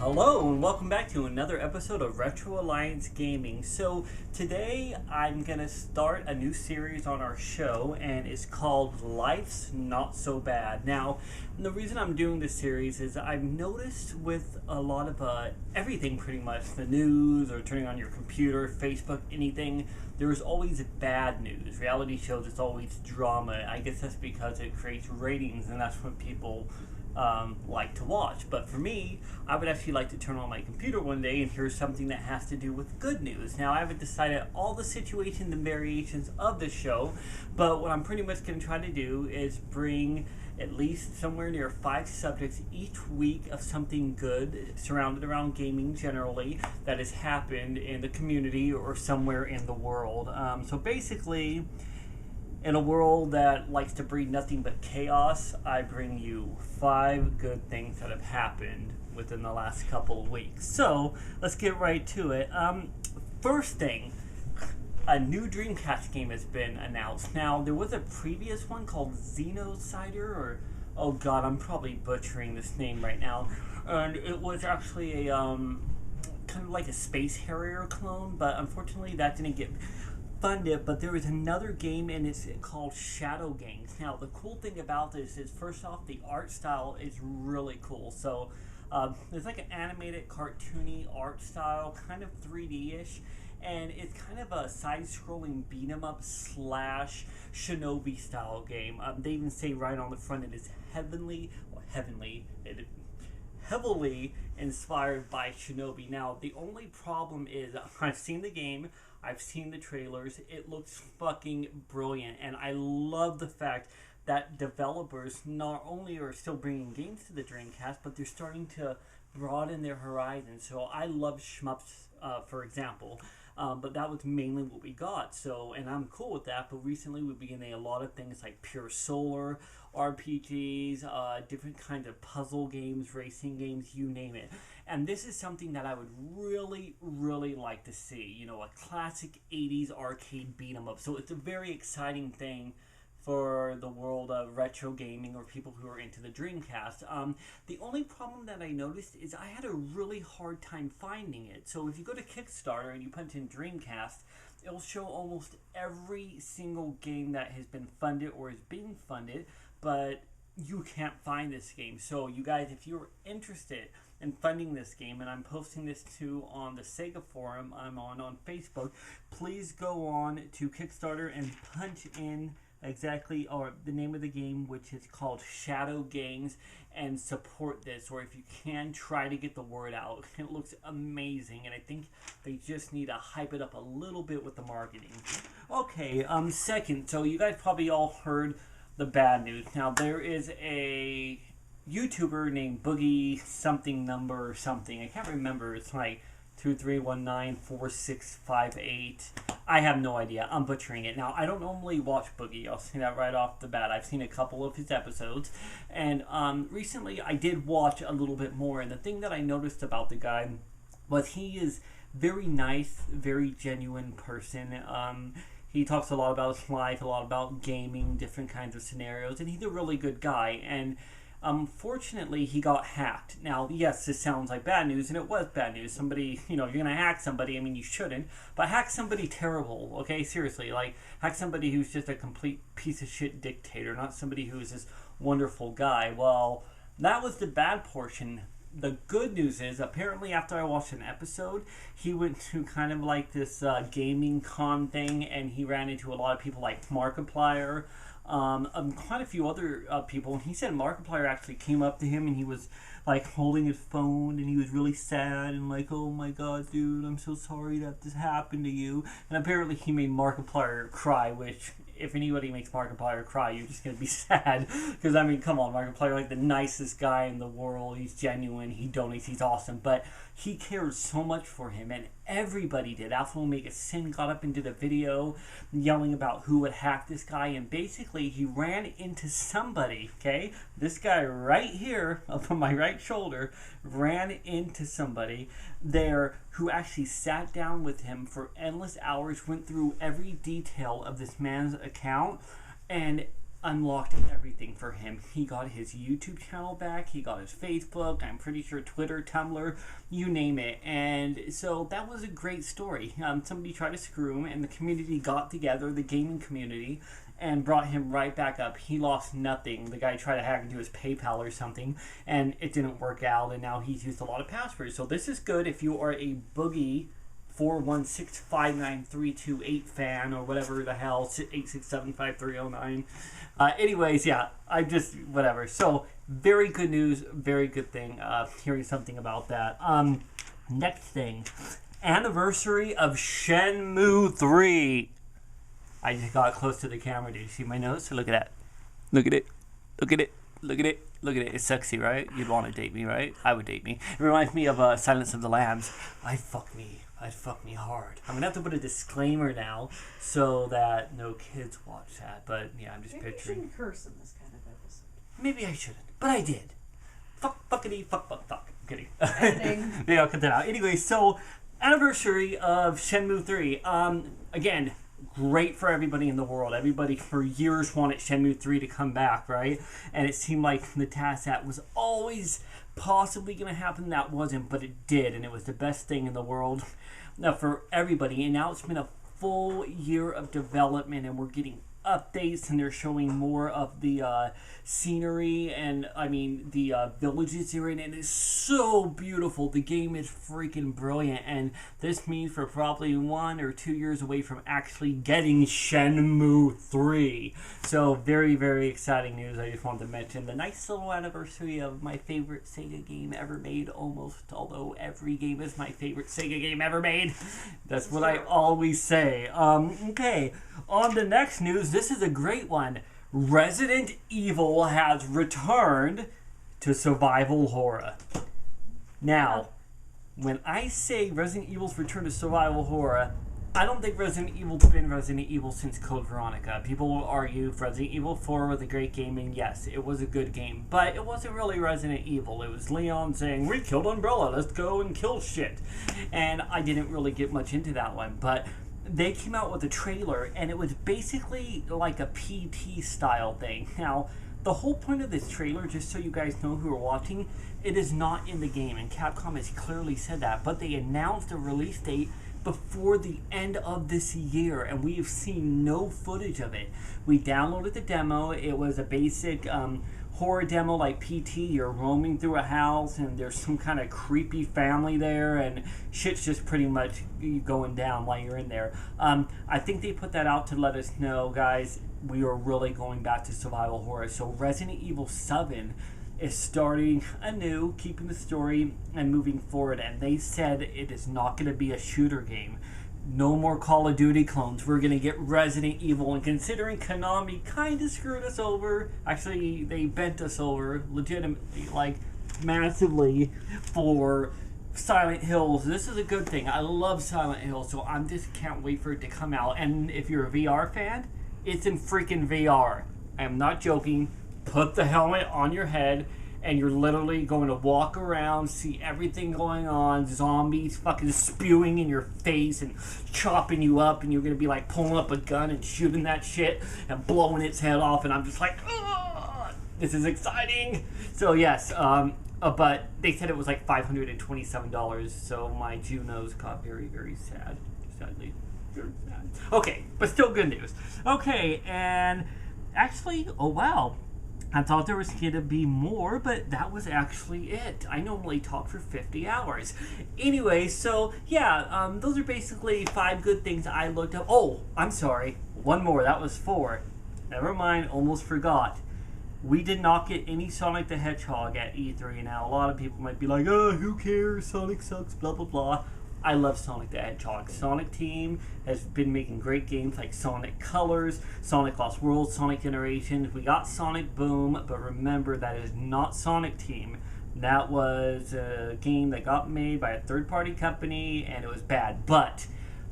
Hello and welcome back to another episode of Retro Alliance Gaming. So today I'm going to start a new series on our show and it's called Life's Not So Bad. Now, the reason I'm doing this series is I've noticed with a lot of everything pretty much, the news or turning on your computer, Facebook, anything, there's always bad news. Reality shows, it's always drama. I guess that's because it creates ratings and that's what people like to watch. But for me, I would actually like to turn on my computer one day and hear something that has to do with good news. Now, I haven't decided all the situations and variations of the show, but what I'm pretty much going to try to do is bring at least somewhere near 5 subjects each week of something good surrounded around gaming generally that has happened in the community or somewhere in the world. So basically, in a world that likes to breed nothing but chaos, I bring you 5 good things that have happened within the last couple of weeks. So, let's get right to it. First thing, a new Dreamcast game has been announced. Now, there was a previous one called Xenocider, or, oh god, I'm probably butchering this name right now. And it was actually a, kind of like a Space Harrier clone, but unfortunately that didn't get funded. But there is another game and it's called Shadow Gangs. Now the cool thing about this is, first off, the art style is really cool. So there's like an animated cartoony art style, kind of 3D-ish, and it's kind of a side-scrolling beat-em-up slash shinobi style game. They even say right on the front it is heavily inspired by Shinobi. Now, the only problem is, I've seen the game, I've seen the trailers, it looks fucking brilliant, and I love the fact that developers not only are still bringing games to the Dreamcast, but they're starting to broaden their horizons. So I love shmups, for example, but that was mainly what we got. So, and I'm cool with that, but recently we've been getting a lot of things like Pure Solar, RPGs, different kinds of puzzle games, racing games, you name it. And this is something that I would really, really like to see. You know, a classic 80s arcade beat-em-up. So it's a very exciting thing for the world of retro gaming or people who are into the Dreamcast. The only problem that I noticed is I had a really hard time finding it. So if you go to Kickstarter and you punch in Dreamcast, it'll show almost every single game that has been funded or is being funded, but you can't find this game. So you guys, if you're interested in funding this game, and I'm posting this too on the Sega forum I'm on Facebook, please go on to Kickstarter and punch in exactly or the name of the game, which is called Shadow Gangs, and support this. Or if you can, try to get the word out. It looks amazing, and I think they just need to hype it up a little bit with the marketing. Okay, second, so you guys probably all heard the bad news. Now, there is a YouTuber named Boogie something number or something. I can't remember. It's like 23194658. I have no idea. I'm butchering it. Now, I don't normally watch Boogie. I'll say that right off the bat. I've seen a couple of his episodes. And recently, I did watch a little bit more. And the thing that I noticed about the guy was he is very nice, very genuine person. He talks a lot about his life, a lot about gaming, different kinds of scenarios. And he's a really good guy. And unfortunately, he got hacked. Now, yes, this sounds like bad news, and it was bad news. Somebody, you know, you're going to hack somebody, I mean, you shouldn't, but hack somebody terrible, okay? Seriously, like, hack somebody who's just a complete piece of shit dictator, not somebody who's this wonderful guy. Well, that was the bad portion. The good news is, apparently after I watched an episode, he went to kind of like this gaming con thing, and he ran into a lot of people like Markiplier, quite a few other people, and he said Markiplier actually came up to him and he was like holding his phone and he was really sad and like, oh my god, dude, I'm so sorry that this happened to you. And apparently he made Markiplier cry, which if anybody makes Markiplier cry, you're just going to be sad. Because, I mean, come on, Markiplier, like the nicest guy in the world. He's genuine. He donates. He's awesome. But he cares so much for him. And Everybody did. Alpha Omega Sin got up into the video yelling about who would hack this guy, and basically he ran into somebody, okay? This guy right here, up on my right shoulder, ran into somebody there who actually sat down with him for endless hours, went through every detail of this man's account, and unlocked everything for him. He got his YouTube channel back, he got his Facebook, I'm pretty sure Twitter, Tumblr, you name it. And so that was a great story. Somebody tried to screw him, and the community got together, the gaming community, and brought him right back up. He lost nothing. The guy tried to hack into his PayPal or something, and it didn't work out, and now he's used a lot of passwords. So this is good if you are a Boogie 416599328 fan, or whatever the hell, 8675309. Anyways, yeah, I just, whatever. So, very good news, very good thing, hearing something about that. Next thing, anniversary of Shenmue 3. I just got close to the camera. Did you see my nose? Look at that. Look at it. Look at it. Look at it. Look at it. It's sexy, right? You'd want to date me, right? I would date me. It reminds me of Silence of the Lambs. I'd fuck me hard. I'm going to have to put a disclaimer now so that no kids watch that. But, yeah, I'm just Maybe picturing. You shouldn't curse in this kind of episode. Maybe I shouldn't. But I did. Fuckity, fuck. I'm kidding. Editing. Maybe I'll cut that out. Anyway, so, anniversary of Shenmue 3. Again, great for everybody in the world. Everybody for years wanted Shenmue 3 to come back, right? And it seemed like the task that was always possibly going to happen. That wasn't, but it did, and it was the best thing in the world. Now, for everybody, and now it's been a full year of development, and we're getting updates, and they're showing more of the scenery, and I mean the villages you're in, and it's so beautiful. The game is freaking brilliant, and this means we're probably 1 or 2 years away from actually getting Shenmue 3. So very, very exciting news. I just wanted to mention the nice little anniversary of my favorite Sega game ever made, almost, although every game is my favorite Sega game ever made. That's what I always say. Okay, on the next news, this is a great one. Resident Evil has returned to survival horror. Now, when I say Resident Evil's return to survival horror, I don't think Resident Evil's been Resident Evil since Code Veronica. People will argue Resident Evil 4 was a great game, and yes, it was a good game, but it wasn't really Resident Evil. It was Leon saying, we killed Umbrella, let's go and kill shit. And I didn't really get much into that one, but they came out with a trailer, and it was basically like a PT style thing. Now, the whole point of this trailer, just so you guys know who are watching, it is not in the game, and Capcom has clearly said that, but they announced a release date before the end of this year, and we have seen no footage of it. We downloaded the demo. It was a basic horror demo like PT. You're roaming through a house, and there's some kind of creepy family there, and shit's just pretty much going down while you're in there. I think they put that out to let us know, guys, we are really going back to survival horror. So Resident Evil 7 is starting anew, keeping the story and moving forward, and they said it is not going to be a shooter game. No more Call of Duty clones. We're going to get Resident Evil, and considering Konami kind of screwed us over, actually they bent us over legitimately, like massively, for Silent Hills, this is a good thing. I love Silent Hill, so I just can't wait for it to come out. And if you're a VR fan, it's in freaking VR. I am not joking. Put the helmet on your head, and you're literally going to walk around, see everything going on, zombies fucking spewing in your face and chopping you up, and you're going to be like pulling up a gun and shooting that shit and blowing its head off, and I'm just like, ugh, this is exciting. So yes, but they said it was like $527, so my Junos got very, very sad, sadly. Very sad. Okay, but still good news. Okay, and actually, oh wow, I thought there was going to be more, but that was actually it. I normally talk for 50 hours. Anyway, so yeah, those are basically 5 good things I looked up. Oh, I'm sorry. One more. That was 4. Never mind. Almost forgot. We did not get any Sonic the Hedgehog at E3. Now, a lot of people might be like, oh, who cares? Sonic sucks, blah, blah, blah. I love Sonic the Hedgehog. Sonic Team has been making great games like Sonic Colors, Sonic Lost World, Sonic Generations. We got Sonic Boom, but remember, that is not Sonic Team. That was a game that got made by a third-party company, and it was bad. But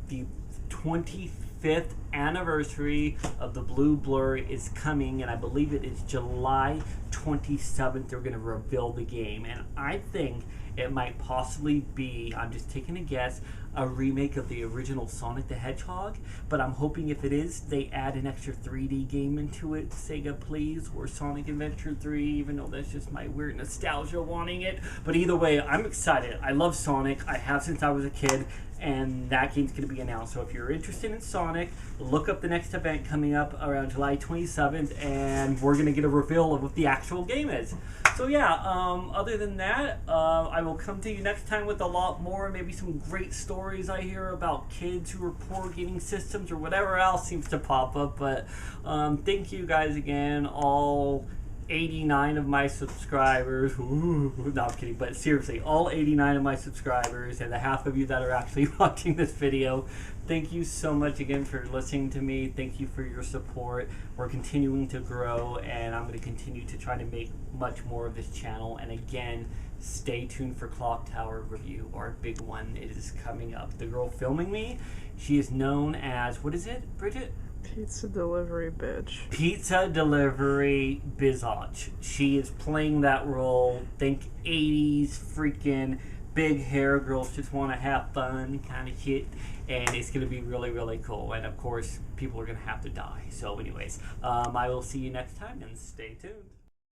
the 25th anniversary of the Blue Blur is coming, and I believe it is July 27th. They're going to reveal the game, and I think it might possibly be, I'm just taking a guess, a remake of the original Sonic the Hedgehog, but I'm hoping if it is, they add an extra 3D game into it, Sega please, or Sonic Adventure 3, even though that's just my weird nostalgia wanting it. But either way, I'm excited. I love Sonic. I have since I was a kid, and that game's going to be announced. So if you're interested in Sonic, look up the next event coming up around July 27th, and we're going to get a reveal of what the actual game is. So yeah, other than that, I will come to you next time with a lot more, maybe some great stories I hear about kids who are poor getting systems or whatever else seems to pop up. But thank you guys again, all 89 of my subscribers. Ooh, no, I'm kidding, but seriously, all 89 of my subscribers and the half of you that are actually watching this video, thank you so much again for listening to me. Thank you for your support. We're continuing to grow, and I'm going to continue to try to make much more of this channel. And again, stay tuned for Clock Tower Review. Our big one is coming up. The girl filming me, she is known as, what is it, Bridget? Pizza delivery bitch. Pizza delivery biatch. She is playing that role. Think 80s freaking big hair girls just want to have fun kind of shit. And it's going to be really, really cool. And of course, people are going to have to die. So anyways, I will see you next time, and stay tuned.